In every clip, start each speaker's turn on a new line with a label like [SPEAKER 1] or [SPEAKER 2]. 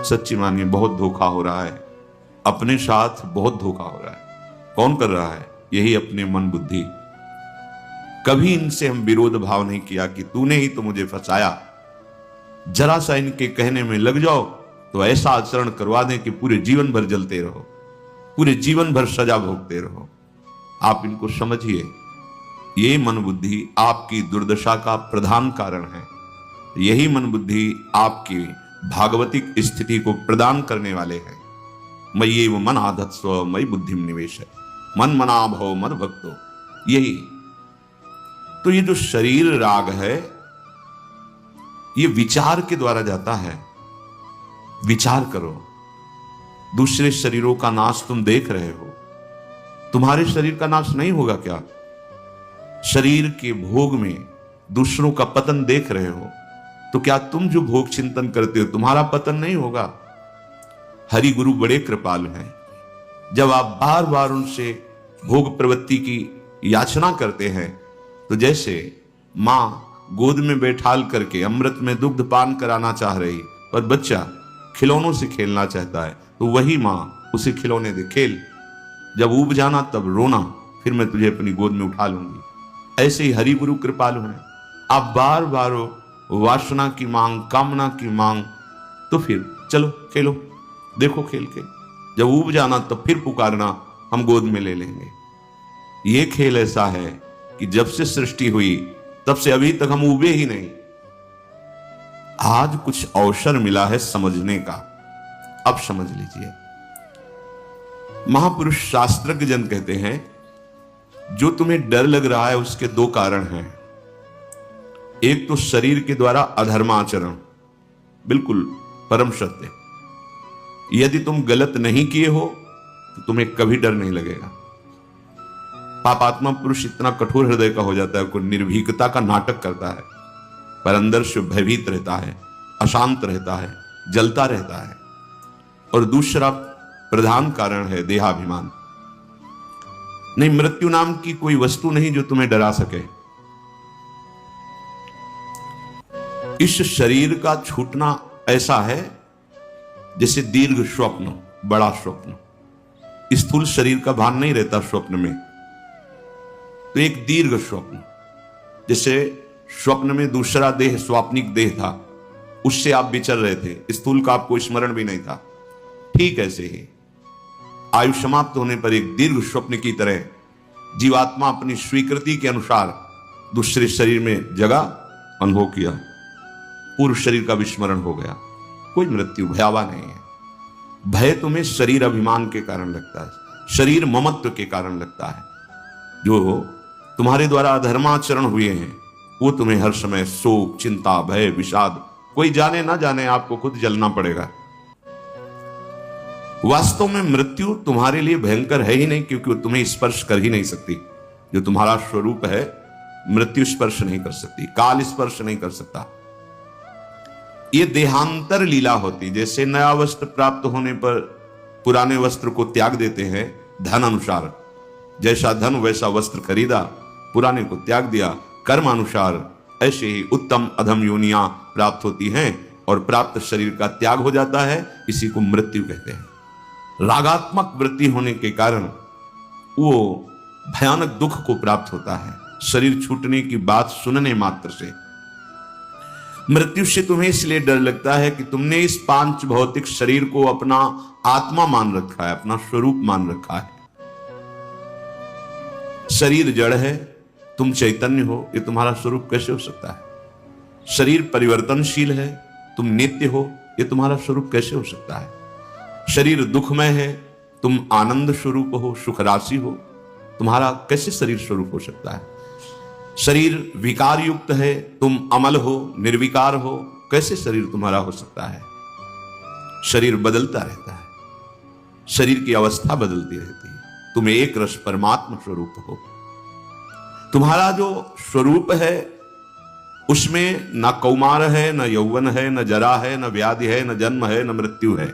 [SPEAKER 1] सच्ची मानिए बहुत धोखा हो रहा है, अपने साथ बहुत धोखा हो रहा है। कौन कर रहा है? यही अपने मन बुद्धि। कभी इनसे हम विरोध भाव नहीं किया कि तूने ही तो मुझे फंसाया। जरा सा इनके कहने में लग जाओ तो ऐसा आचरण करवा दें कि पूरे जीवन भर जलते रहो, पूरे जीवन भर सजा भोगते रहो। आप इनको समझिए, ये मन बुद्धि आपकी दुर्दशा का प्रधान कारण है। यही मन बुद्धि आपकी भागवतिक स्थिति को प्रदान करने वाले हैं। मयि एव मन आधत्स्व मयि बुद्धिम निवेश, मन मना भव मद भक्तो। यही तो ये जो शरीर राग है ये विचार के द्वारा जाता है। विचार करो, दूसरे शरीरों का नाश तुम देख रहे हो, तुम्हारे शरीर का नाश नहीं होगा क्या? शरीर के भोग में दूसरों का पतन देख रहे हो तो क्या तुम जो भोग चिंतन करते हो तुम्हारा पतन नहीं होगा? हरि गुरु बड़े कृपालु हैं। जब आप बार बार उनसे भोग प्रवृत्ति की याचना करते हैं तो जैसे मां गोद में बैठाल करके अमृत में दुग्ध पान कराना चाह रही और बच्चा खिलौनों से खेलना चाहता है तो वही मां उसे खिलौने दे, खेल, जब ऊब जाना तब रोना, फिर मैं तुझे अपनी गोद में उठा लूंगी। ऐसे ही हरि गुरु कृपालु हैं। आप बार बार वासना की मांग, कामना की मांग, तो फिर चलो खेलो, देखो खेल के, जब ऊब जाना तब फिर पुकारना, हम गोद में ले लेंगे। ये खेल ऐसा है कि जब से सृष्टि हुई तब से अभी तक हम उबे ही नहीं। आज कुछ अवसर मिला है समझने का, अब समझ लीजिए। महापुरुष शास्त्रज्ञ जन कहते हैं जो तुम्हें डर लग रहा है उसके दो कारण हैं। एक तो शरीर के द्वारा अधर्माचरण, बिल्कुल परम सत्य। यदि तुम गलत नहीं किए हो तो तुम्हें कभी डर नहीं लगेगा। पापात्मा पुरुष इतना कठोर हृदय का हो जाता है कि निर्भीकता का नाटक करता है, पर अंदर से भयभीत रहता है, अशांत रहता है, जलता रहता है। और दूसरा प्रधान कारण है देहाभिमान। नहीं, मृत्यु नाम की कोई वस्तु नहीं जो तुम्हें डरा सके। इस शरीर का छूटना ऐसा है जैसे दीर्घ स्वप्न, बड़ा स्वप्न। स्थूल शरीर का भान नहीं रहता स्वप्न में, तो एक दीर्घ स्वप्न, जैसे स्वप्न में दूसरा देह स्वाप्निक देह था, उससे आप विचर रहे थे, स्थूल का आपको स्मरण भी नहीं था। ठीक ऐसे ही आयु समाप्त होने पर एक दीर्घ स्वप्न की तरह जीवात्मा अपनी स्वीकृति के अनुसार दूसरे शरीर में जगह अनुभव किया, पूर्व शरीर का विस्मरण हो गया। कोई मृत्यु भयावह नहीं है। भय तुम्हें शरीर अभिमान के कारण लगता है, शरीर ममत्व के कारण लगता है। जो तुम्हारे द्वारा अधर्माचरण हुए हैं वो तुम्हें हर समय शोक, चिंता, भय, विषाद, कोई जाने ना जाने आपको खुद जलना पड़ेगा। वास्तव में मृत्यु तुम्हारे लिए भयंकर है ही नहीं, क्योंकि वो तुम्हें स्पर्श कर ही नहीं सकती। जो तुम्हारा स्वरूप है मृत्यु स्पर्श नहीं कर सकती, काल स्पर्श नहीं कर सकता। ये देहांतर लीला होती, जैसे नया वस्त्र प्राप्त होने पर पुराने वस्त्र को त्याग देते हैं धन अनुसार। जैसा धन वैसा वस्त्र खरीदा, पुराने को त्याग दिया। कर्म अनुसार ऐसे ही उत्तम अधम योनियां प्राप्त होती हैं और प्राप्त शरीर का त्याग हो जाता है। इसी को मृत्यु कहते हैं। रागात्मक वृत्ति होने के कारण वो भयानक दुख को प्राप्त होता है शरीर छूटने की बात सुनने मात्र से। मृत्यु से तुम्हें इसलिए डर लगता है कि तुमने इस पांच भौतिक शरीर को अपना आत्मा मान रखा है, अपना स्वरूप मान रखा है। शरीर जड़ है, तुम चैतन्य हो, ये तुम्हारा स्वरूप कैसे हो सकता है? शरीर परिवर्तनशील है, तुम नित्य हो, ये तुम्हारा स्वरूप कैसे हो सकता है? शरीर दुखमय है, तुम आनंद स्वरूप हो, सुख राशि हो, तुम्हारा कैसे शरीर स्वरूप हो सकता है? शरीर विकार युक्त है, तुम अमल हो, निर्विकार हो, कैसे शरीर तुम्हारा हो सकता है? शरीर बदलता रहता है, शरीर की अवस्था बदलती रहती है। तुम एक रस परमात्मा स्वरूप हो। तुम्हारा जो स्वरूप है उसमें न कौमार है, न यौवन है, न जरा है, न व्याधि है, न जन्म है, न मृत्यु है।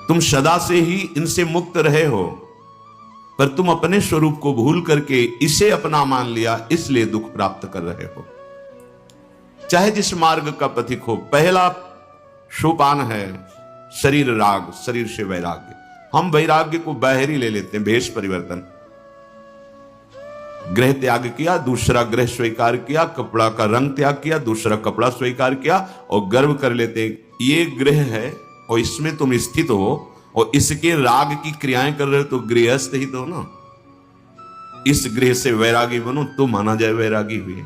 [SPEAKER 1] तुम सदा से ही इनसे मुक्त रहे हो, पर तुम अपने स्वरूप को भूल करके इसे अपना मान लिया, इसलिए दुख प्राप्त कर रहे हो। चाहे जिस मार्ग का पथिक हो, पहला सोपान है शरीर राग, शरीर से वैराग्य। हम वैराग्य को बाहरी ले लेते हैं, भेष परिवर्तन। गृह त्याग किया, दूसरा गृह स्वीकार किया, कपड़ा का रंग त्याग किया, दूसरा कपड़ा स्वीकार किया, और गर्व कर लेते हैं ये गृह है और इसमें तुम स्थित हो और इसके राग की क्रियाएं कर रहे हो, तो गृहस्थ ही तो ना। इस गृह से वैरागी बनो तो माना जाए वैरागी हुए।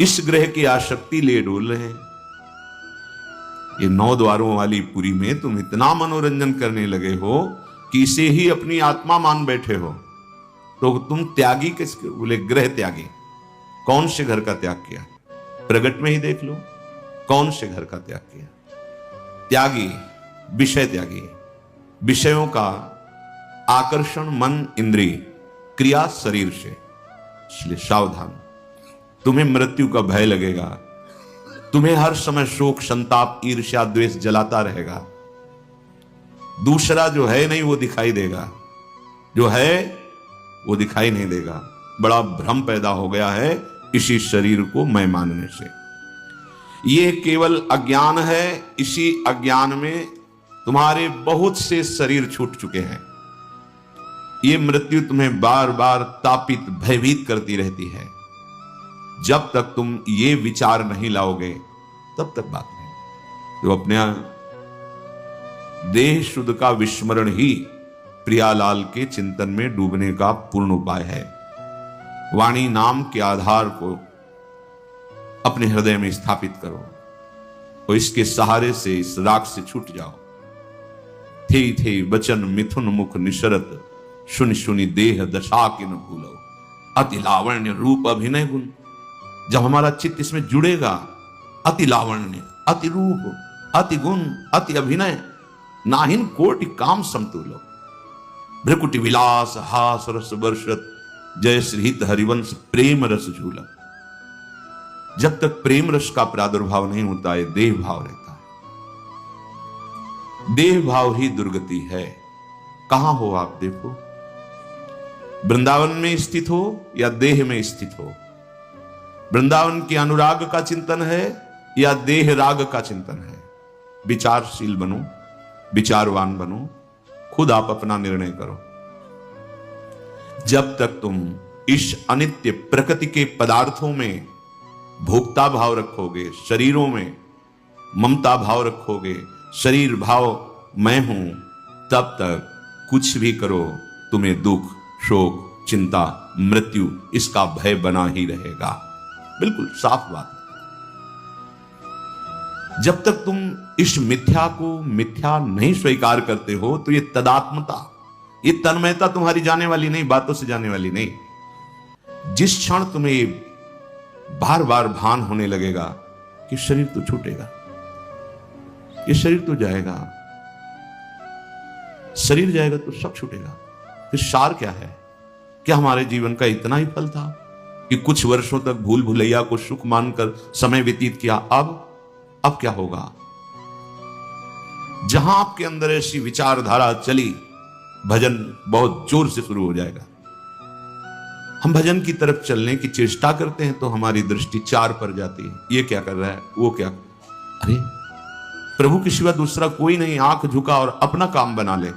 [SPEAKER 1] इस ग्रह की आसक्ति ले डोल रहे हैं। ये 9 द्वारों वाली पुरी में तुम इतना मनोरंजन करने लगे हो कि इसे ही अपनी आत्मा मान बैठे हो, तो तुम त्यागी किसके? बोले ग्रह त्यागी। कौन से घर का त्याग किया? प्रगट में ही देख लो, कौन से घर का त्याग किया? त्यागी, विषय त्यागी, विषयों का आकर्षण मन इंद्रिय, क्रिया शरीर से। इसलिए सावधान, तुम्हें मृत्यु का भय लगेगा, तुम्हें हर समय शोक संताप ईर्ष्या द्वेष जलाता रहेगा। दूसरा जो है नहीं वो दिखाई देगा, जो है वो दिखाई नहीं देगा। बड़ा भ्रम पैदा हो गया है इसी शरीर को मैं मानने से। ये केवल अज्ञान है। इसी अज्ञान में तुम्हारे बहुत से शरीर छूट चुके हैं। ये मृत्यु तुम्हें बार बार तापित भयभीत करती रहती है। जब तक तुम ये विचार नहीं लाओगे तब तक बात नहीं। जो अपने देह शुद्ध का विस्मरण ही प्रियालाल के चिंतन में डूबने का पूर्ण उपाय है। वाणी नाम के आधार को अपने हृदय में स्थापित करो और इसके सहारे से इस राग से छूट जाओ। थे वचन मिथुन मुख निशरत, सुनि सुनि देह दशा के न भूलो, अति लावण्य रूप अभिनय गुण। जब हमारा चित्त इसमें जुड़ेगा, अति लावण्य, अति रूप, अति गुण, अति अभिनय, नाहिन कोटि काम समतुलो, भ्रकुटि विलास हास रस वर्षत, जय श्रीहित हरिवंश प्रेम रस झूला। जब तक प्रेम रस का प्रादुर्भाव नहीं होता है, देह भाव रहता है। देह भाव ही दुर्गति है। कहां हो आप? देखो, वृंदावन में स्थित हो या देह में स्थित हो। वृंदावन के अनुराग का चिंतन है या देह राग का चिंतन है। विचारशील बनो, विचारवान बनो, खुद आप अपना निर्णय करो। जब तक तुम इस अनित्य प्रकृति के पदार्थों में भोक्ता भाव रखोगे, शरीरों में ममता भाव रखोगे, शरीर भाव मैं हूं, तब तक कुछ भी करो तुम्हें दुख, शोक, चिंता, मृत्यु इसका भय बना ही रहेगा। बिल्कुल साफ बात। जब तक तुम इस मिथ्या को मिथ्या नहीं स्वीकार करते हो, तो ये तदात्मता, ये तन्मयता तुम्हारी जाने वाली नहीं, बातों से जाने वाली नहीं। जिस क्षण तुम्हें बार बार भान होने लगेगा कि शरीर तो छूटेगा, ये शरीर तो जाएगा, शरीर जाएगा तो सब छूटेगा, फिर सार क्या है? क्या हमारे जीवन का इतना ही फल था कि कुछ वर्षों तक भूल भुलैया को सुख मानकर समय व्यतीत किया? अब क्या होगा? जहां आपके अंदर ऐसी विचारधारा चली, भजन बहुत जोर से शुरू हो जाएगा। हम भजन की तरफ चलने की चेष्टा करते हैं तो हमारी दृष्टि 4 पर जाती है। ये क्या कर रहा है, वो क्या, अरे प्रभु के सिवा दूसरा कोई नहीं। आंख झुका और अपना काम बना ले।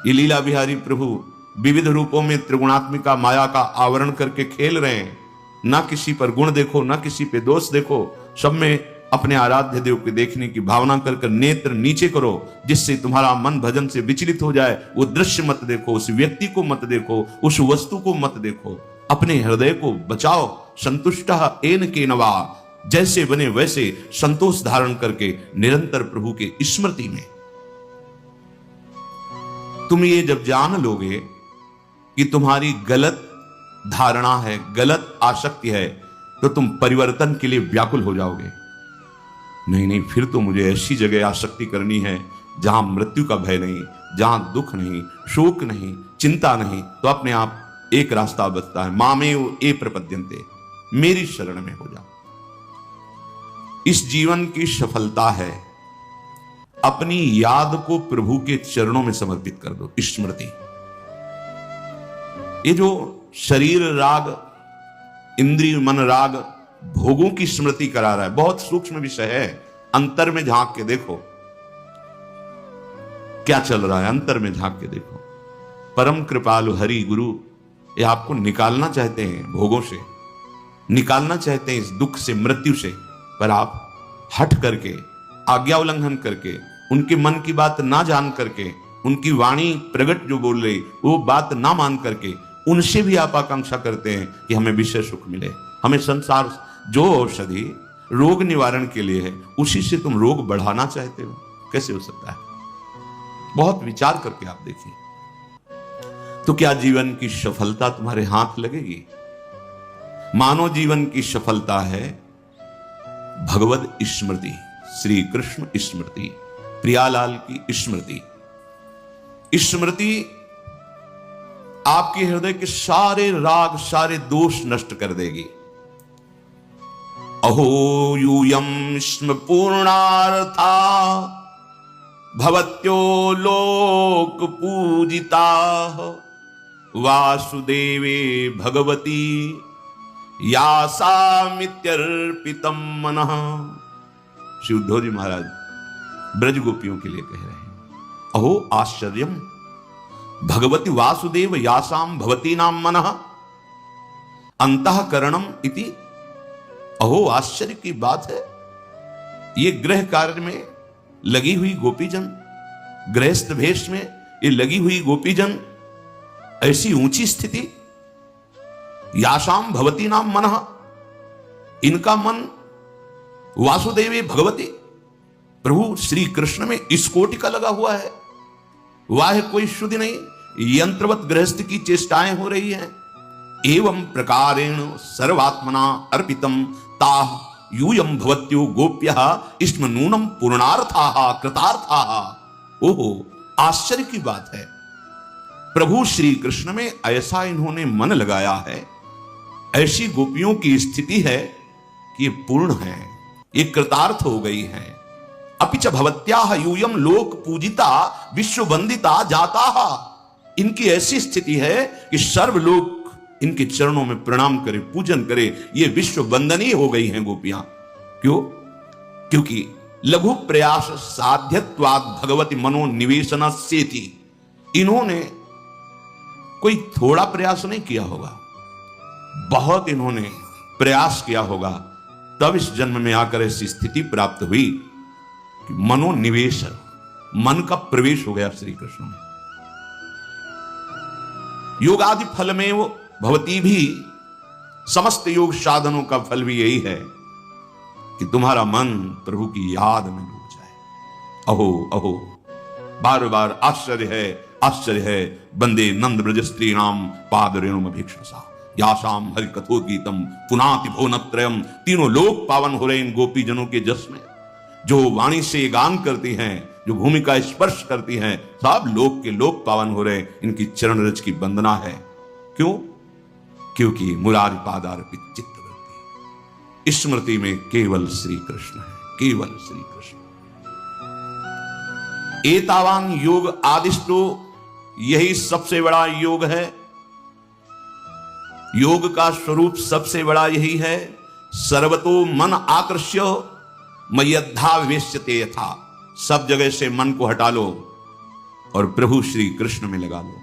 [SPEAKER 1] ये लीला बिहारी प्रभु विविध रूपों में त्रिगुणात्मिका माया का आवरण करके खेल रहे हैं। ना किसी पर गुण देखो, ना किसी पे दोष देखो, सब में अपने आराध्य देव को देखने की भावना कर नेत्र नीचे करो, जिससे तुम्हारा मन भजन से विचलित हो जाए। वो दृश्य मत देखो, उस व्यक्ति को मत देखो, उस वस्तु को मत देखो, अपने हृदय को बचाओ। संतुष्टः येन केनवा, जैसे बने वैसे संतोष धारण करके निरंतर प्रभु के स्मृति में। तुम ये जब जान लोगे कि तुम्हारी गलत धारणा है, गलत आसक्ति है, तो तुम परिवर्तन के लिए व्याकुल हो जाओगे। नहीं, फिर तो मुझे ऐसी जगह आसक्ति करनी है जहां मृत्यु का भय नहीं, जहां दुख नहीं, शोक नहीं, चिंता नहीं। तो अपने आप एक रास्ता बचता है, मामेव ये प्रपद्यन्ते, मेरी शरण में हो जाओ। इस जीवन की सफलता है अपनी याद को प्रभु के चरणों में समर्पित कर दो। स्मृति, ये जो शरीर राग, इंद्रिय मन राग, भोगों की स्मृति करा रहा है। बहुत सूक्ष्म विषय है, अंतर में झांक के देखो क्या चल रहा है, अंतर में झांक के देखो। परम कृपालु हरि गुरु ये आपको निकालना चाहते हैं भोगों से, निकालना चाहते हैं इस दुख से, मृत्यु से, पर आप हट करके, आज्ञा उल्लंघन करके, उनके मन की बात ना जान करके, उनकी वाणी प्रगट जो बोल रही वो बात ना मान करके, उनसे भी आप आकांक्षा करते हैं कि हमें विषय सुख मिले। हमें संसार जो औषधि रोग निवारण के लिए है उसी से तुम रोग बढ़ाना चाहते हो, कैसे हो सकता है? बहुत विचार करके आप देखिए। तो क्या जीवन की सफलता तुम्हारे हाथ लगेगी? मानव जीवन की सफलता है भगवत स्मृति, श्री कृष्ण स्मृति, प्रियालाल की स्मृति। स्मृति आपके हृदय के सारे राग, सारे दोष नष्ट कर देगी। अहो यूयम स्म पूर्णार्था भवत्यो लोक पूजिता वासुदेवे भगवती यासामित्यर्पितम मनः। श्री उद्धव जी महाराज ब्रज गोपियों के लिए कह रहे हैं, अहो आश्चर्यम भगवती वासुदेव यासाम भवती नाम मनः अंतःकरणम इति। अहो आश्चर्य की बात है, ये गृह कार्य में लगी हुई गोपीजन, गृहस्थ भेष में ये लगी हुई गोपीजन, ऐसी ऊंची स्थिति। यासाम भवती नाम मनः, इनका मन वासुदेवे भगवती, प्रभु श्री कृष्ण में इस कोटि का लगा हुआ है। वाह कोई शुद्ध नहीं, यंत्रवत गृहस्थ की चेष्टाएं हो रही हैं। एवं प्रकारेण सर्वात्मना अर्पितम ताः यूयम भवत्यो गोप्यः इस्म नूनम पूर्णार्थाः कृतार्थाः। ओहो आश्चर्य की बात है, प्रभु श्री कृष्ण में ऐसा इन्होंने मन लगाया है, ऐसी गोपियों की स्थिति है कि ये पूर्ण है, ये कृतार्थ हो गई है। अपिच भवत्याः यूयम लोक पूजिता विश्व वंदिता जाताः। इनकी ऐसी स्थिति है कि सर्व लोग इनके चरणों में प्रणाम करे, पूजन करे, ये विश्व वंदनीय हो गई हैं गोपियां। क्यों? क्योंकि लघु प्रयास साध्यत्वाद भगवती मनोनिवेशनस्येति। इन्होंने कोई थोड़ा प्रयास नहीं किया होगा, बहुत इन्होंने प्रयास किया होगा, तब इस जन्म में आकर ऐसी स्थिति प्राप्त हुई कि मनोनिवेश, मन का प्रवेश हो गया श्री कृष्ण में। योगादि फल में वो भवती भी, समस्त योग साधनों का फल भी यही है कि तुम्हारा मन प्रभु की याद में डूब जाए। अहो अहो, बार बार आश्चर्य है, आश्चर्य है। बंदे नंद ब्रज स्त्री नाम पाद रेणुम अभीक्षसा यासाम हरि कथो गीतम पुनाति भुवनत्रयम। तीनों लोक पावन हो रहे इन गोपी जनों के जस में। जो वाणी से गान करती हैं, जो भूमि का स्पर्श करती हैं, सब लोक के लोक पावन हो रहे, इनकी चरण रज की वंदना है। क्यों? क्योंकि मुरारी पादार्पित चित्तवृत्ति, स्मृति में केवल श्री कृष्ण है, केवल श्री कृष्ण। एतावान योग आदिष्टो, यही सबसे बड़ा योग है। योग का स्वरूप सबसे बड़ा यही है। सर्वतो मन आकृष्य मय्यद्धा विवेश्यते यथा। सब जगह से मन को हटा लो और प्रभु श्री कृष्ण में लगा लो,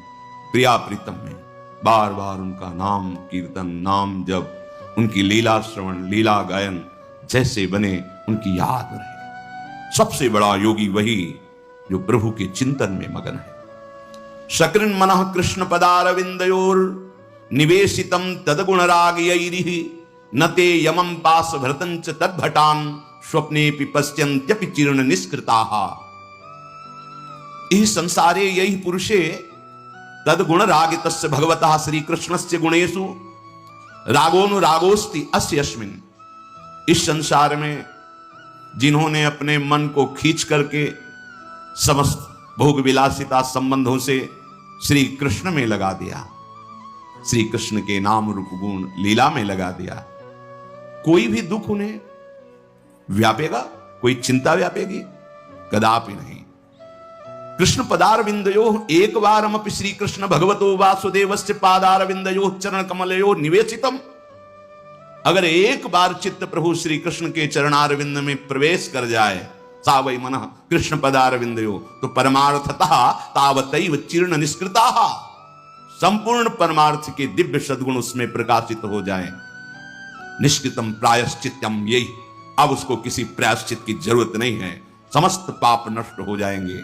[SPEAKER 1] प्रिया प्रीतम में। बार बार उनका नाम कीर्तन, नाम जप, उनकी लीला श्रवण, लीला गायन जैसे बने उनकी याद रहे। सबसे बड़ा योगी वही जो प्रभु के चिंतन में मगन है। शकृन मनः कृष्ण पदारविंदयोर निवेशितम तदगुण रागयैरिः न ते यमं पास भरतं च तद्भटान् स्वप्नेपि पश्यन्त्यपि चीर्ण निष्कृताः। इह संसारे यही पुरुषे तद्गुण रागितस्य भगवतः श्री कृष्णस्य गुणेषु रागोनुरागोस्ति अस्य अस्मिन्। इस संसार में जिन्होंने अपने मन को खींच करके समस्त भोग विलासिता संबंधों से श्री कृष्ण में लगा दिया, श्री कृष्ण के नाम रूप गुण लीला में लगा दिया, कोई भी दुख उन्हें व्यापेगा, कोई चिंता व्यापेगी? कदापि नहीं। कृष्ण पदारविंदयो एक बारमपि श्री कृष्ण भगवतो वासुदेवस्य पादारविंदयो चरण कमलयो निवेशितम। अगर एक बार चित्त प्रभु श्री कृष्ण के चरणारविंद में प्रवेश कर जाए, सा वै मनः कृष्ण पदारविंदयो, तो परमार्थतः तावतैव चीर्ण निष्कृताः, संपूर्ण परमार्थ के दिव्य सद्गुण उसमें प्रकाशित हो जाएं। निष्कृतम प्रायश्चित्यम, यही अब उसको किसी प्रायश्चित की जरूरत नहीं है, समस्त पाप नष्ट हो जाएंगे।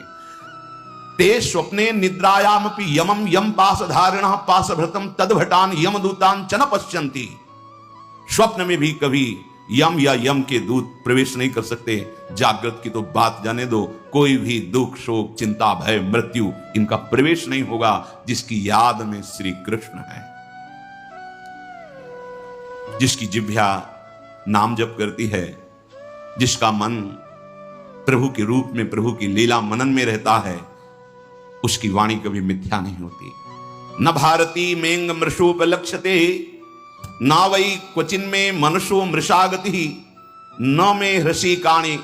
[SPEAKER 1] ते स्वप्ने निद्रायामपि यमम यम पासधारिणः पासभृतम तद्भटान यमदूतान च न पश्यन्ति। स्वप्न में भी कभी यम या यम के दूत प्रवेश नहीं कर सकते। जागृत की तो बात जाने दो, कोई भी दुख शोक चिंता भय मृत्यु इनका प्रवेश नहीं होगा जिसकी याद में श्री कृष्ण है, जिसकी जिह्वा नाम जप करती है, जिसका मन प्रभु के रूप में प्रभु की लीला मनन में रहता है, उसकी वाणी कभी मिथ्या नहीं होती। न भारती मेंग मृषोपलक्ष्यते, न वै क्वचिन में मनुष्यो मृषागति, न मे हृषिकाणि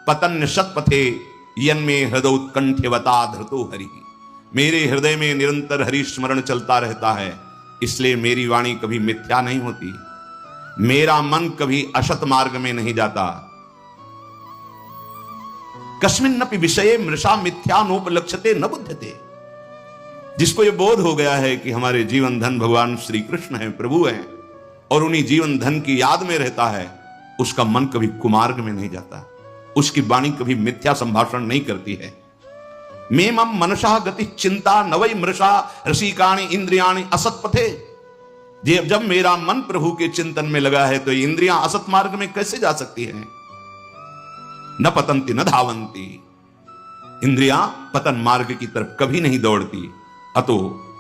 [SPEAKER 1] पतन्य शतपथे, यन्मे हृदयोत्कंठ्यवता धृतो हरि। मेरे हृदय में निरंतर हरि स्मरण चलता रहता है, इसलिए मेरी वाणी कभी मिथ्या नहीं होती, मेरा मन कभी असत मार्ग में नहीं जाता। कस्मिन्नपि विषये मृषा मिथ्या नोपलक्ष्यते न बुध्यते। जिसको ये बोध हो गया है कि हमारे जीवन धन भगवान श्री कृष्ण है, प्रभु हैं, और उन्हीं जीवन धन की याद में रहता है, उसका मन कभी कुमार्ग में नहीं जाता, उसकी वाणी कभी मिथ्या संभाषण नहीं करती है। मे मम मनसा गति चिंता न वै मृषा रसिकाणि इंद्रियाणि असत्पथे। जब मेरा मन प्रभु के चिंतन में लगा है तो इंद्रियां असत मार्ग में कैसे जा सकती हैं? न पतंती न धावंती, इंद्रियां पतन मार्ग की तरफ कभी नहीं दौड़ती। अतो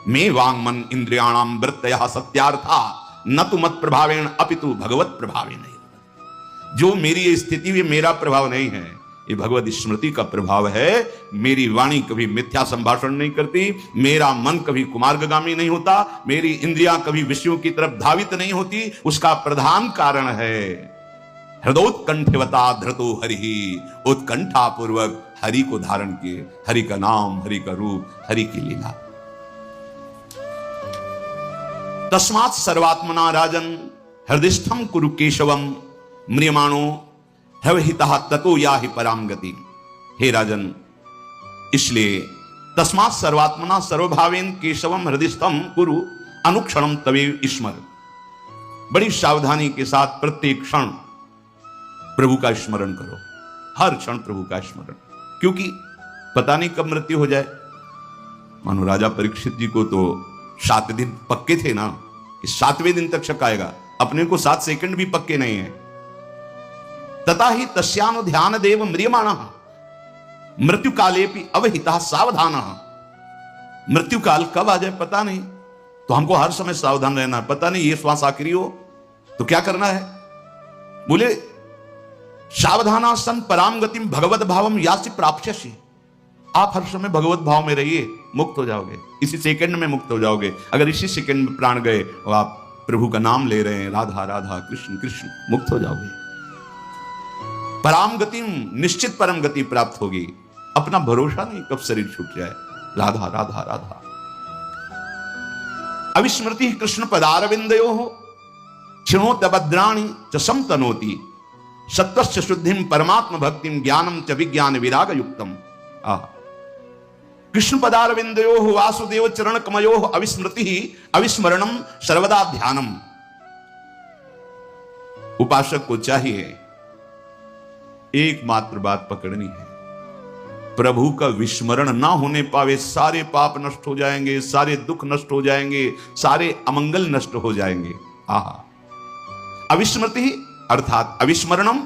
[SPEAKER 1] मे वांग मन इंद्रियाणाम वृत्तयः सत्यार्था न तो मत प्रभावेण अपितु भगवत प्रभावेण। जो मेरी ये स्थिति ये मेरा प्रभाव नहीं है, ये भगवत स्मृति का प्रभाव है। मेरी वाणी कभी मिथ्या संभाषण नहीं करती, मेरा मन कभी कुमार्गगामी नहीं होता, मेरी इंद्रियां कभी विषयों की तरफ धावित नहीं होती। उसका प्रधान कारण है हृदयोत्कंठवता धृतो हरि, उत्कंठा पूर्वक हरि को धारण किए, हरि का नाम, हरि का रूप, हरि की लीला। तस्मात् सर्वात्मना राजन हृदयस्थम कुरु केशवम म्रियमाणो हवहितः ततो याहि पराम गति। हे राजन, इसलिए तस्मात् सर्वात्मना सर्वभावेन केशवम हृदयस्थम कुरु अनुक्षणम तवेव स्मर। बड़ी सावधानी के साथ प्रत्येक क्षण प्रभु का स्मरण करो, हर क्षण प्रभु का स्मरण, क्योंकि पता नहीं कब मृत्यु हो जाए। मानो राजा परीक्षित जी को तो 7 दिन पक्के थे ना, इस 7वें दिन तक शक आएगा, अपने को 7 सेकंड भी पक्के नहीं है। तथा ही तस्यानु ध्यान देव म्रियमाणः मृत्यु कालेपि अवहितः सावधानः। मृत्यु काल कब आ जाए पता नहीं, तो हमको हर समय सावधान रहना है। पता नहीं ये श्वास आखिरी हो तो क्या करना है। बोले सावधाना सन पराम गतिम भगवत भावम यासि प्राप्स्यसि। आप हर समय भगवत भाव में रहिए, मुक्त हो जाओगे, इसी सेकंड में मुक्त हो जाओगे। अगर इसी सेकंड में प्राण गए और आप प्रभु का नाम ले रहे हैं, राधा राधा कृष्ण कृष्ण, मुक्त हो जाओगे। पराम गति, निश्चित परम गति प्राप्त होगी। अपना भरोसा नहीं कब शरीर छूट जाए। राधा राधा राधा। अविस्मृति कृष्ण पदारविंदयोः क्षिणोत भद्राणि च समतनोति सत्वस्य शुद्धिम परमात्म भक्तिम ज्ञानम च विज्ञान विराग युक्तम। कृष्ण पदारविंदयोः वासुदेव चरण कमयोः अविस्मृति अविस्मरणम सर्वदा ध्यानम। उपासक को चाहिए एकमात्र बात पकड़नी है, प्रभु का विस्मरण ना होने पावे, सारे पाप नष्ट हो जाएंगे, सारे दुख नष्ट हो जाएंगे, सारे अमंगल नष्ट हो जाएंगे। अविस्मृति अर्थात अविस्मरणम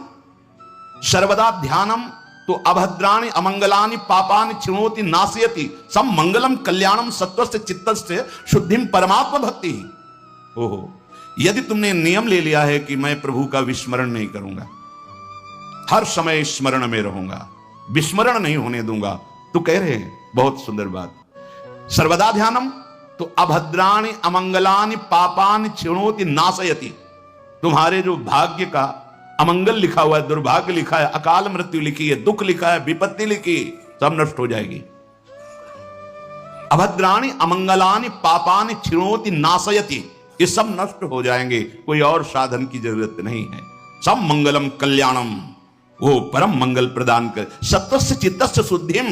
[SPEAKER 1] सर्वदा ध्यानम, तो अभद्राणि अमंगलानि पापानि क्षिणोति नाशयति सम मंगलम कल्याणम सत्वस्य चित्तस्य शुद्धिम परमात्मा भक्ति। ओहो, यदि तुमने नियम ले लिया है कि मैं प्रभु का विस्मरण नहीं करूंगा, हर समय स्मरण में रहूंगा, विस्मरण नहीं होने दूंगा, तो कह रहे हैं बहुत सुंदर बात, सर्वदा ध्यानम तो अभद्राणि अमंगलानि पापानि क्षिणोति नाशयति। तुम्हारे जो भाग्य का अमंगल लिखा हुआ है, दुर्भाग्य लिखा है, अकाल मृत्यु लिखी है, दुख लिखा है, विपत्ति लिखी, सब नष्ट हो जाएगी। अभद्राणि अमंगलानि पापानि क्षिणोति नाशयति, ये सब नष्ट हो जाएंगे, कोई और साधन की जरूरत नहीं है। सब मंगलम कल्याणम, वो परम मंगल प्रदान कर। सत्वस्य चित्तस्य शुद्धिम,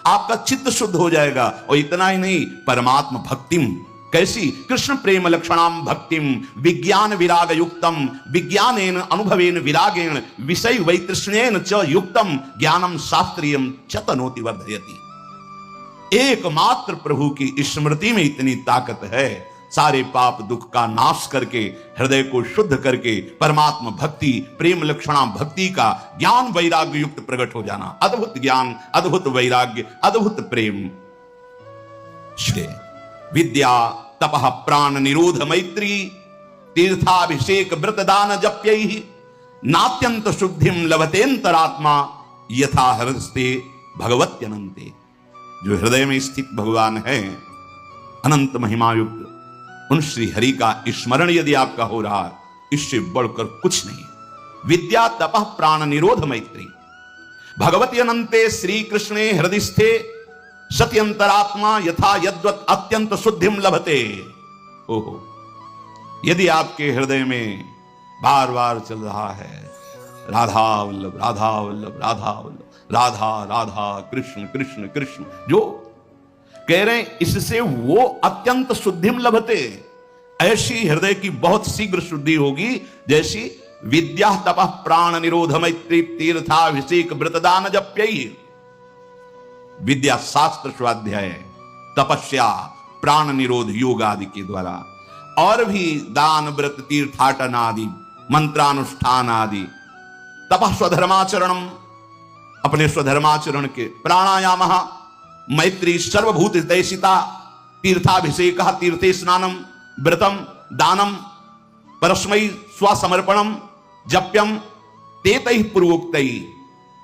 [SPEAKER 1] आपका चित्त शुद्ध हो जाएगा। और इतना ही नहीं, परमात्म भक्तिम, कैसी? कृष्ण प्रेम लक्षणाम भक्तिम विज्ञान विराग युक्तम, विज्ञानेन अनुभवेन विरागेण विषय वैतृष्णेन च युक्तम ज्ञानम शास्त्रीयम च तनोति वर्धयति। एकमात्र प्रभु की स्मृति में इतनी ताकत है, सारे पाप दुख का नाश करके, हृदय को शुद्ध करके, परमात्मा भक्ति, प्रेम लक्षणा भक्ति का ज्ञान वैराग्य युक्त प्रकट हो जाना। अद्भुत ज्ञान, अद्भुत वैराग्य, अद्भुत प्रेम। विद्या तपः प्राण निरोध मैत्री तीर्थाभिषेक व्रत दान जप्यैहि नात्यंत शुद्धिम लभतेन्तरात्मा यथा हृदस्ते भगवत्यनंते। जो हृदय में स्थित भगवान है, अनंत महिमायुक्त उन श्री हरि का स्मरण यदि आपका हो रहा है, इससे बढ़कर कुछ नहीं। विद्या तपः प्राण निरोध मैत्री भगवती अनंते श्री कृष्णे हृदयस्थे सत्यंतरात्मा यथा यद्वत् अत्यंत शुद्धिम लभते। ओहो, यदि आपके हृदय में बार बार चल रहा है राधा वल्लभ राधा वल्लभ राधा वल्लभ, राधा राधा कृष्ण कृष्ण कृष्ण, जो कह रहे हैं इससे वो अत्यंत शुद्धिम लभते, ऐसी हृदय की बहुत शीघ्र शुद्धि होगी जैसी विद्या तपः प्राण निरोध मैत्री तीर्थाभिषेक व्रतदान जप्यैहि। विद्या शास्त्र स्वाध्याय, तपस्या, प्राण निरोध योग आदि के द्वारा, और भी दान व्रत तीर्थाटन आदि मंत्रानुष्ठान आदि, तपः स्वधर्माचरणम, अपने स्वधर्माचरण के, प्राणायाम मैत्री सर्वभूत हितैषिता, तीर्थाभिषेक तीर्थे स्नानम, व्रतम दानम परस्मै स्वसमर्पणम जप्यम तेतैः पूर्वोक्तैः,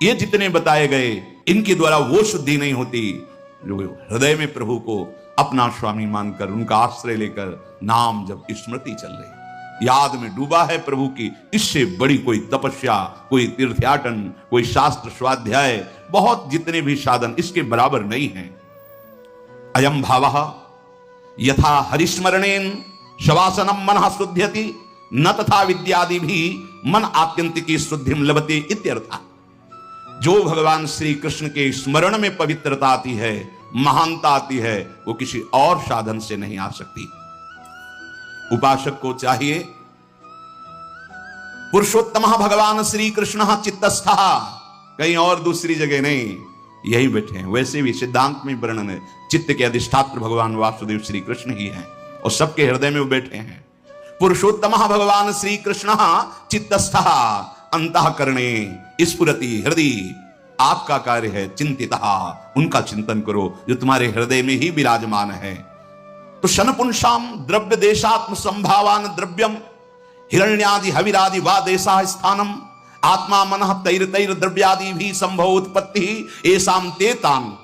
[SPEAKER 1] ये जितने बताए गए इनके द्वारा वो शुद्धि नहीं होती जो हृदय में प्रभु को अपना स्वामी मानकर उनका आश्रय लेकर नाम जब स्मृति चल रही, याद में डूबा है प्रभु की, इससे बड़ी कोई तपस्या, कोई तीर्थयाटन, कोई शास्त्र स्वाध्याय, बहुत जितने भी साधन इसके बराबर नहीं है। अयम भावः यथा हरिस्मरणेन शवासनम मनः शुद्ध्यति न तथा विद्यादि भी मन आत्यंतिकी शुद्धिम लभते इत्यर्थ। जो भगवान श्री कृष्ण के स्मरण में पवित्रता आती है, महानता आती है, वो किसी और साधन से नहीं आ सकती। उपासक को चाहिए पुरुषोत्तम भगवान श्री कृष्ण चित्तस्थ, कहीं और दूसरी जगह नहीं, यही बैठे हैं। वैसे भी सिद्धांत में वर्णन है, चित्त के अधिष्ठात्र भगवान वासुदेव श्री कृष्ण ही हैं और सबके हृदय में वो बैठे हैं। पुरुषोत्तम भगवान श्री कृष्ण चित्तस्थ अंतःकरणे स्फुरति हृदय, आपका कार्य है चिंतिता, उनका चिंतन करो जो तुम्हारे हृदय में ही विराजमान है। तो शनपुंसाम द्रव्य देशात्म संभावान द्रव्यम हिरण्यादि हविरादि वा देशा स्थानम आत्मा मनः तैर तैर द्रव्यादि भी संभव उत्पत्ति एसाम तेतान।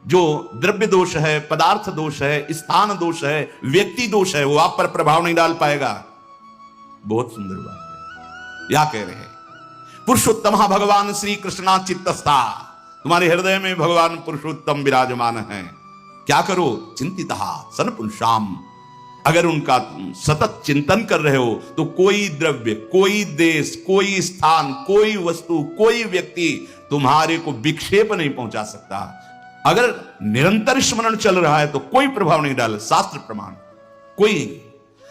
[SPEAKER 1] जो द्रव्य दोष है, पदार्थ दोष है, स्थान दोष है, व्यक्ति दोष है, वो आप पर प्रभाव नहीं डाल पाएगा। बहुत सुंदर बात है। क्या कह रहे हैं? पुरुषोत्तम भगवान श्री कृष्णा चित्तस्था, तुम्हारे हृदय में भगवान पुरुषोत्तम विराजमान है। क्या करो? चिंतिता सनपुंसाम, अगर उनका सतत चिंतन कर रहे हो तो कोई द्रव्य, कोई देश, कोई स्थान, कोई वस्तु, कोई व्यक्ति तुम्हारे को विक्षेप नहीं पहुंचा सकता। अगर निरंतर स्मरण चल रहा है तो कोई प्रभाव नहीं डाले, शास्त्र प्रमाण। कोई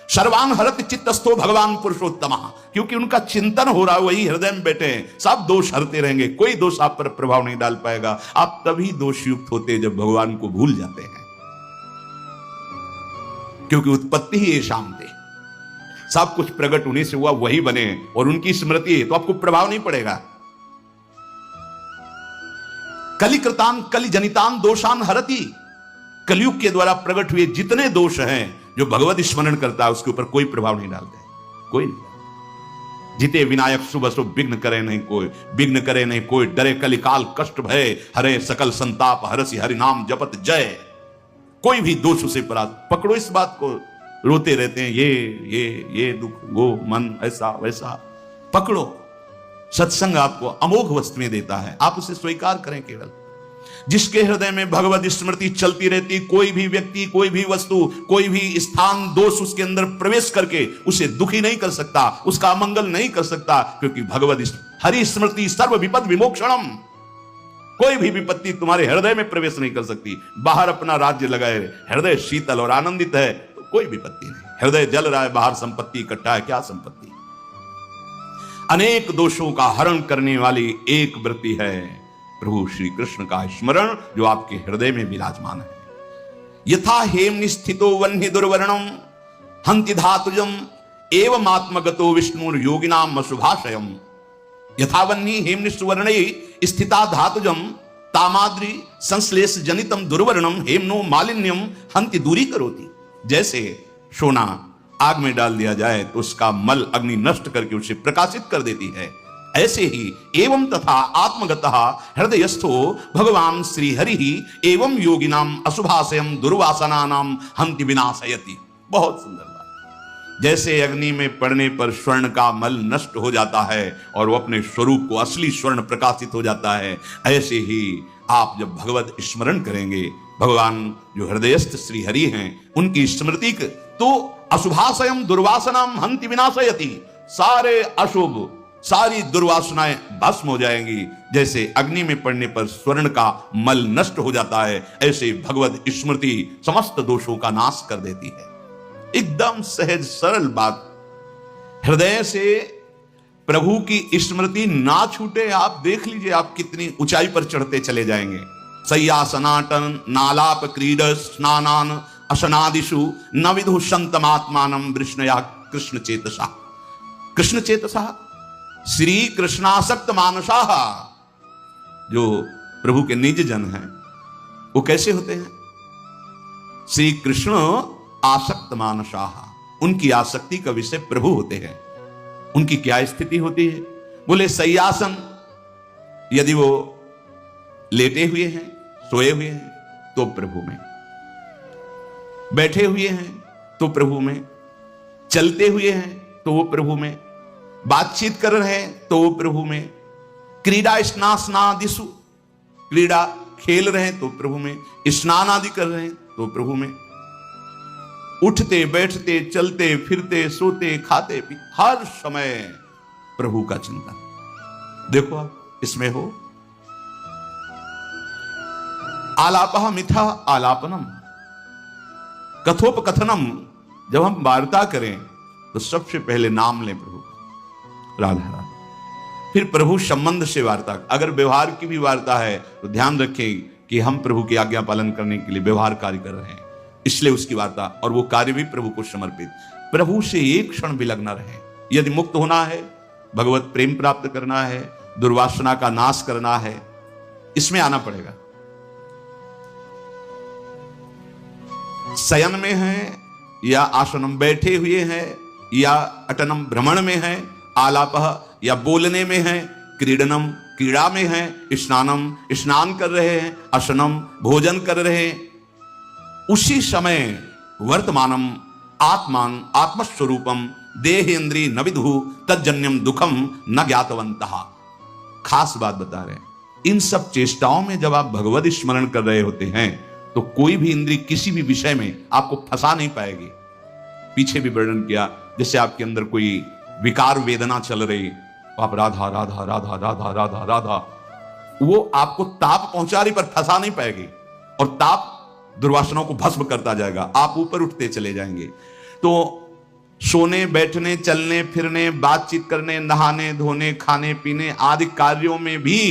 [SPEAKER 1] सर्वान हरत चित्तस्थो भगवान पुरुषोत्तम, क्योंकि उनका चिंतन हो रहा है, वही हृदय में बैठे हैं, सब दोष हरते रहेंगे, कोई दोष आप पर प्रभाव नहीं डाल पाएगा। आप तभी दोष युक्त होते जब भगवान को भूल जाते हैं, क्योंकि उत्पत्ति ही ये शांति, सब कुछ प्रकट होने से हुआ, वही बने और उनकी स्मृति है तो आपको प्रभाव नहीं पड़ेगा। कलिकृतान कलि जनितान दोषान हरति, कलयुग के द्वारा प्रकट हुए जितने दोष हैं जो भगवत स्मरण करता है उसके ऊपर कोई प्रभाव नहीं डालते, कोई नहीं। जिते विनायक सुबह शुभ विघ्न करे नहीं कोई, विघ्न करे नहीं कोई, डरे कलिकाल कष्ट भय हरे सकल संताप हरसि हरि नाम जपत जय। कोई भी दोष उसे पकड़ो, इस बात को रोते रहते हैं, ये दुख, वो मन ऐसा वैसा, पकड़ो। सत्संग आपको अमोघ वस्तुएं देता है, आप उसे स्वीकार करें केवल। जिसके हृदय में भगवत स्मृति चलती रहती, कोई भी व्यक्ति, कोई भी वस्तु, कोई भी स्थान, दोष उसके अंदर प्रवेश करके उसे दुखी नहीं कर सकता, उसका अमंगल नहीं कर सकता, क्योंकि भगवत हरि स्मृति सर्व विपद विमोक्षणम। कोई भी विपत्ति तुम्हारे हृदय में प्रवेश नहीं कर सकती। बाहर अपना राज्य लगाए, हृदय शीतल और आनंदित है तो कोई विपत्ति नहीं। हृदय जल रहा है, बाहर संपत्ति इकट्ठा है, क्या संपत्ति? अनेक दोषों का हरण करने वाली एक वृत्ति है प्रभु श्री कृष्ण का स्मरण, जो आपके हृदय में विराजमान है। यथा हेम स्थितो वन्य दुर्वर्णम हंति धातुजम एवं आत्मगतो विष्णुर योगिनाम अशुभाशयम। यथावन्नी हेमनिष्ठ वर्णे स्थिता धातुजम तामाद्री संश्लेष जनितम दुर्वर्णम हेमनो मालिन्यम हंति दूरी करोति। जैसे सोना आग में डाल दिया जाए तो उसका मल अग्नि नष्ट करके उसे प्रकाशित कर देती है, ऐसे ही एवं तथा आत्मगतः हृदयस्थो भगवान श्री हरि एवं योगिनाम अशुभाशयम दुर्वासनानाम हंति विनाशयति। बहुत सुंदर बात। जैसे अग्नि में पड़ने पर स्वर्ण का मल नष्ट हो जाता है और वो अपने स्वरूप को असली स्वर्ण प्रकाशित हो जाता है, ऐसे ही आप जब भगवत स्मरण करेंगे, भगवान जो हृदयस्थ श्री हरि हैं उनकी स्मृति तो अशुभाशयम दुर्वासनाम हंति विनाशयति। सारे अशुभ, सारी दुर्वासनाएं भस्म हो जाएंगी। जैसे अग्नि में पड़ने पर स्वर्ण का मल नष्ट हो जाता है, ऐसे भगवत स्मृति समस्त दोषों का नाश कर देती है। एकदम सहज सरल बात। हृदय से प्रभु की स्मृति ना छूटे, आप देख लीजिए आप कितनी ऊंचाई पर चढ़ते चले जाएंगे। सय्या सनातन नालाप क्रीड स्नानान अशनादिषु न विदु संतमात्मानम वृष्णया कृष्ण चेतसा। कृष्ण चेतसा श्री कृष्णासक्त मानसा। जो प्रभु के निज जन हैं वो कैसे होते हैं? श्री कृष्ण आसक्त मानसा, उनकी आसक्ति का विषय प्रभु होते हैं। उनकी क्या स्थिति होती है? बोले सय्यासन, यदि वो लेटे हुए हैं, सोए हुए हैं तो प्रभु में, बैठे हुए हैं तो प्रभु में, चलते हुए हैं तो वो प्रभु में, बातचीत कर रहे हैं तो वो प्रभु में, क्रीड़ा स्नानादिषु, क्रीड़ा खेल रहे हैं तो प्रभु में, स्नान आदि कर रहे हैं तो प्रभु में, उठते बैठते चलते फिरते सोते खाते पी हर समय प्रभु का चिंतन। देखो आप इसमें हो। आलापः मिथा आलापनम, कथोपकथनम। जब हम वार्ता करें तो सबसे पहले नाम लें प्रभु का, राधा राधा, फिर प्रभु संबंध से वार्ता। अगर व्यवहार की भी वार्ता है तो ध्यान रखें कि हम प्रभु की आज्ञा पालन करने के लिए व्यवहार कार्य कर रहे हैं, इसलिए उसकी वार्ता और वो कार्य भी प्रभु को समर्पित। प्रभु से एक क्षण भी लग न रहे। यदि मुक्त होना है, भगवत प्रेम प्राप्त करना है, दुर्वासना का नाश करना है, इसमें आना पड़ेगा। शयन में है या आसनम बैठे हुए हैं या अटनम भ्रमण में है, आलापः या बोलने में है, क्रीडनम क्रीड़ा में है, स्नानम स्नान कर रहे हैं, असनम भोजन कर रहे हैं, उसी समय वर्तमानम आत्मान आत्मस्वरूपम देह इंद्रिय न विदु तज्जन्यम दुखम न ज्ञातवंतः। खास बात बता रहे हैं, इन सब चेष्टाओं में जब आप भगवत स्मरण कर रहे होते हैं तो कोई भी इंद्रिय किसी भी विषय में आपको फंसा नहीं पाएगी। पीछे भी वर्णन किया, जैसे आपके अंदर कोई विकार वेदना चल रही, आप राधा राधा राधा राधा राधा राधा, वो आपको ताप पहुंचा रही पर फंसा नहीं पाएगी, और ताप दुर्वासनाओं को भस्म करता जाएगा, आप ऊपर उठते चले जाएंगे। तो सोने बैठने चलने फिरने बातचीत करने नहाने धोने खाने पीने आदि कार्यों में भी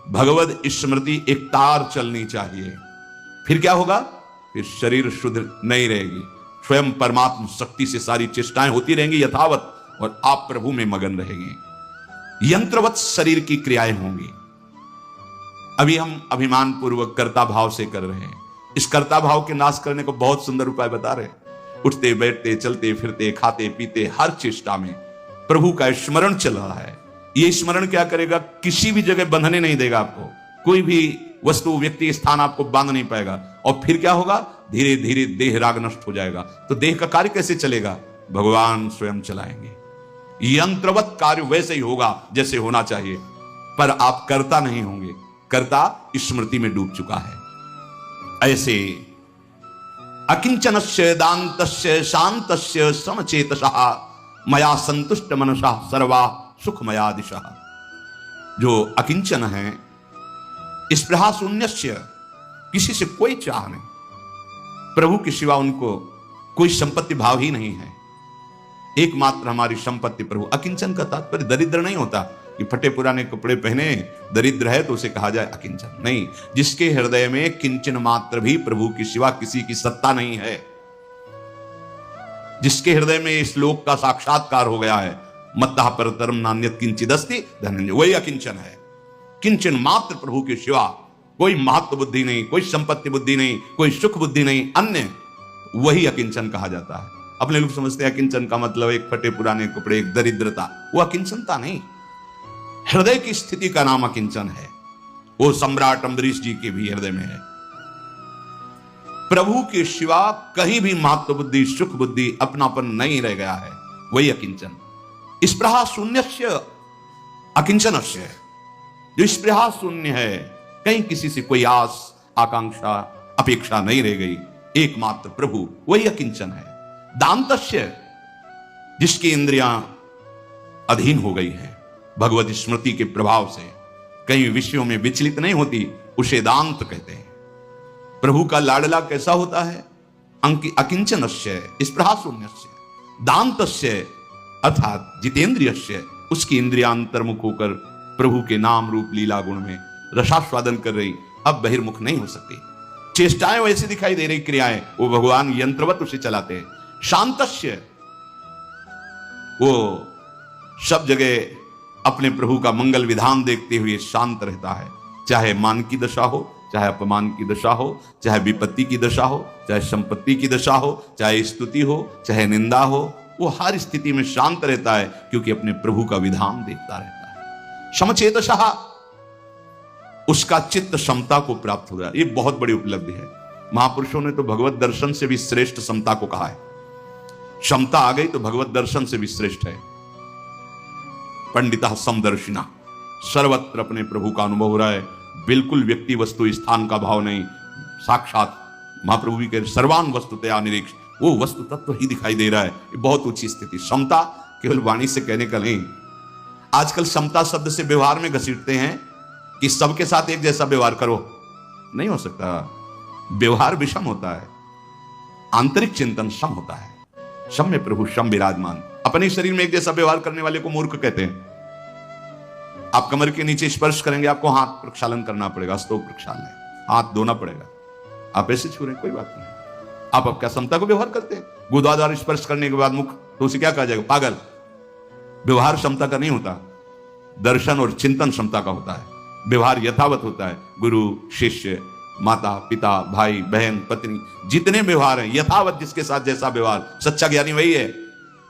[SPEAKER 1] भगवत स्मृति एक तार चलनी चाहिए। फिर क्या होगा? फिर शरीर शुद्ध नहीं रहेगी, स्वयं परमात्मा शक्ति से सारी चेष्टाएं होती रहेंगी यथावत, और आप प्रभु में मगन रहेंगे। यंत्रवत शरीर की क्रियाएं होंगी। अभी हम अभिमान पूर्वक कर्ता भाव से कर रहे हैं। इस कर्ता भाव के नाश करने को बहुत सुंदर उपाय बता रहे हैं। उठते बैठते चलते फिरते खाते पीते हर चेष्टा में प्रभु का स्मरण चल रहा है। ये स्मरण क्या करेगा? किसी भी जगह बंधने नहीं देगा आपको, कोई भी वस्तु व्यक्ति स्थान आपको बांध नहीं पाएगा। और फिर क्या होगा? धीरे धीरे देह राग नष्ट हो जाएगा। तो देह का कार्य कैसे चलेगा? भगवान स्वयं चलाएंगे। यंत्रवत कार्य वैसे ही होगा जैसे होना चाहिए, पर आप कर्ता नहीं होंगे। कर्ता स्मृति में डूब चुका है। ऐसे अकिंचनस्य दान्तस्य शान्तस्य समचेतसः मया संतुष्ट मनसा सर्वा सुखमया दिशः। जो अकिंचन है, स्पृहा शून्यस्य, किसी से कोई चाह नहीं, प्रभु के सिवा उनको कोई संपत्ति भाव ही नहीं है, एकमात्र हमारी संपत्ति प्रभु। अकिंचन का तात्पर्य दरिद्र नहीं होता कि फटे पुराने कपड़े पहने दरिद्र है तो उसे कहा जाए अकिंचन, नहीं। जिसके हृदय में किंचन मात्र भी प्रभु के सिवा किसी की सत्ता नहीं है, जिसके हृदय में इस लोक का साक्षात्कार हो गया है, मत्तः परतरम नान्यत् किंचिदस्ति धनंजय, वही अकिंचन है। किंचन मात्र प्रभु के सिवा कोई महत्व बुद्धि नहीं, कोई संपत्ति बुद्धि नहीं, कोई सुख बुद्धि नहीं, अन्य, वही अकिंचन कहा जाता है। अपने लोग समझते हैं अकिंचन का मतलब एक फटे पुराने कपड़े, एक दरिद्रता, वो अकिंचनता नहीं। हृदय की स्थिति का नाम अकिंचन है। वो सम्राट अम्बरीश जी के भी हृदय में है। प्रभु के सिवा कहीं भी महत्व बुद्धि, सुख बुद्धि, अपनापन नहीं रह गया है, वही अकिंचन। स्पृहा शून्यस्य अकिंचनस्य है। जो स्पृहा शून्य है, कहीं किसी से कोई आस आकांक्षा अपेक्षा नहीं रह गई, एकमात्र प्रभु, वही अकिंचन है। दान्तस्य, जिसकी इंद्रियां अधीन हो गई है भगवत स्मृति के प्रभाव से, कहीं विषयों में विचलित नहीं होती, उसे दांत कहते हैं। प्रभु का लाडला कैसा होता है? अकिंचनस्य स्पृहा शून्यस्य दान्तस्य अर्थात जितेंद्रियस्य, उसकी इंद्रियां अंतर्मुख होकर प्रभु के नाम रूप लीला गुण में रसास्वादन कर रही, अब बहिर्मुख नहीं हो सकती। चेष्टाएं वैसी दिखाई दे रही, क्रियाएं वो भगवान यंत्रवत उसे चलाते हैं। शांतस्य, वो सब जगह अपने प्रभु का मंगल विधान देखते हुए शांत रहता है, चाहे मान की दशा हो, चाहे अपमान की दशा हो, चाहे विपत्ति की दशा हो, चाहे संपत्ति की दशा हो, चाहे स्तुति हो, चाहे निंदा हो, वो हर स्थिति में शांत रहता है, क्योंकि अपने प्रभु का विधान देखता रहता है। समचेतसः, उसका चित्त समता को प्राप्त हो रहा है। ये बहुत बड़ी उपलब्धि है। महापुरुषों ने तो भगवत दर्शन से भी श्रेष्ठ समता को कहा है। क्षमता आ गई तो भगवत दर्शन से भी श्रेष्ठ है। पंडिता समदर्शिना, सर्वत्र अपने प्रभु का अनुभव हो रहा है, बिल्कुल व्यक्ति वस्तु स्थान का भाव नहीं, साक्षात महाप्रभु भी कह सर्वान वस्तुतया निरीक्ष, वो वस्तु तत्व ही दिखाई दे रहा है। ये बहुत ऊंची स्थिति। समता केवल वाणी से कहने का नहीं। आजकल समता शब्द से व्यवहार में घसीटते हैं कि सबके साथ एक जैसा व्यवहार करो, नहीं हो सकता। व्यवहार विषम होता है, आंतरिक चिंतन सम होता है। सम में प्रभु सम विराजमान। अपने शरीर में एक जैसा व्यवहार करने वाले को मूर्ख कहते हैं। आप कमर के नीचे स्पर्श करेंगे, आपको हाथ प्रक्षालन करना पड़ेगा, स्तोक प्रक्षालन, हाथ धोना पड़ेगा। आप ऐसे छू रहे, कोई बात नहीं। आप अब क्या समता को व्यवहार करते हैं? गुदाद्वार स्पर्श करने के बाद मुख, तो उसे क्या कहा जाएगा? पागल। व्यवहार क्षमता का नहीं होता, दर्शन और चिंतन क्षमता का होता है। व्यवहार यथावत होता है। गुरु शिष्य, माता पिता, भाई बहन, पत्नी, जितने व्यवहार हैं यथावत, जिसके साथ जैसा व्यवहार, सच्चा ज्ञानी वही है।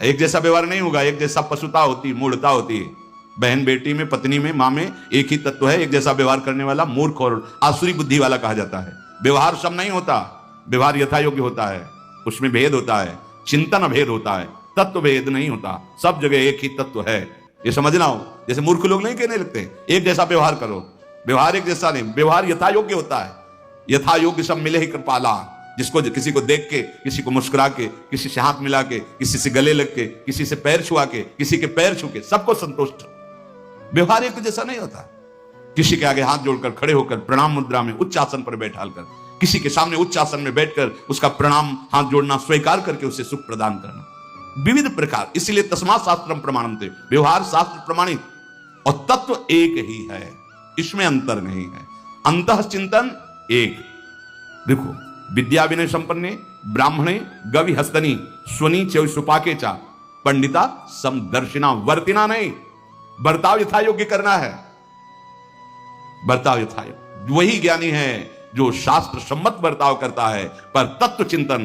[SPEAKER 1] एक जैसा व्यवहार नहीं होगा, एक जैसा पशुता होती, मूढ़ता होती है। बहन बेटी में, पत्नी में, मां में एक ही तत्व है। एक जैसा व्यवहार करने वाला मूर्ख और आसुरी बुद्धि वाला कहा जाता है। व्यवहार सब नहीं होता, व्यवहार यथा योग्य होता है, उसमें भेद होता है, चिंतन भेद होता है, तत्व भेद नहीं होता। सब जगह एक ही तत्व है, ये समझना हो। जैसे मूर्ख लोग नहीं कहने लगते एक जैसा व्यवहार करो, व्यवहार एक जैसा नहीं, व्यवहार यथा योग्य होता है। यथा योग्य सब मिले ही कृपाला। जिसको किसी को देख के, किसी को मुस्कुरा के, किसी से हाथ मिला के, किसी से गले लग के, किसी से पैर छुआ के, किसी के पैर छू के, सबको संतुष्ट। व्यवहार एक जैसा नहीं होता। किसी के आगे हाथ जोड़कर खड़े होकर प्रणाम मुद्रा में उच्च आसन पर बैठाकर, किसी के सामने उच्च आसन में बैठकर उसका प्रणाम हाथ जोड़ना स्वीकार करके उसे सुख प्रदान करना, विविध प्रकार। इसलिए तस्मात् शास्त्रम प्रमाणन्ते, व्यवहार शास्त्र प्रमाणित और तत्व एक ही है, इसमें अंतर नहीं है। अंतः चिंतन एक। देखो, विद्या विनय संपन्ने ब्राह्मणे गवि हस्तनी स्वनी च सुपाके चा पंडिता समदर्शिना। वर्तिना नहीं, बर्ताव यथा योग्य करना है। बर्ताव यथा योग्य, वही ज्ञानी है जो शास्त्र सम्मत बर्ताव करता है, पर तत्व चिंतन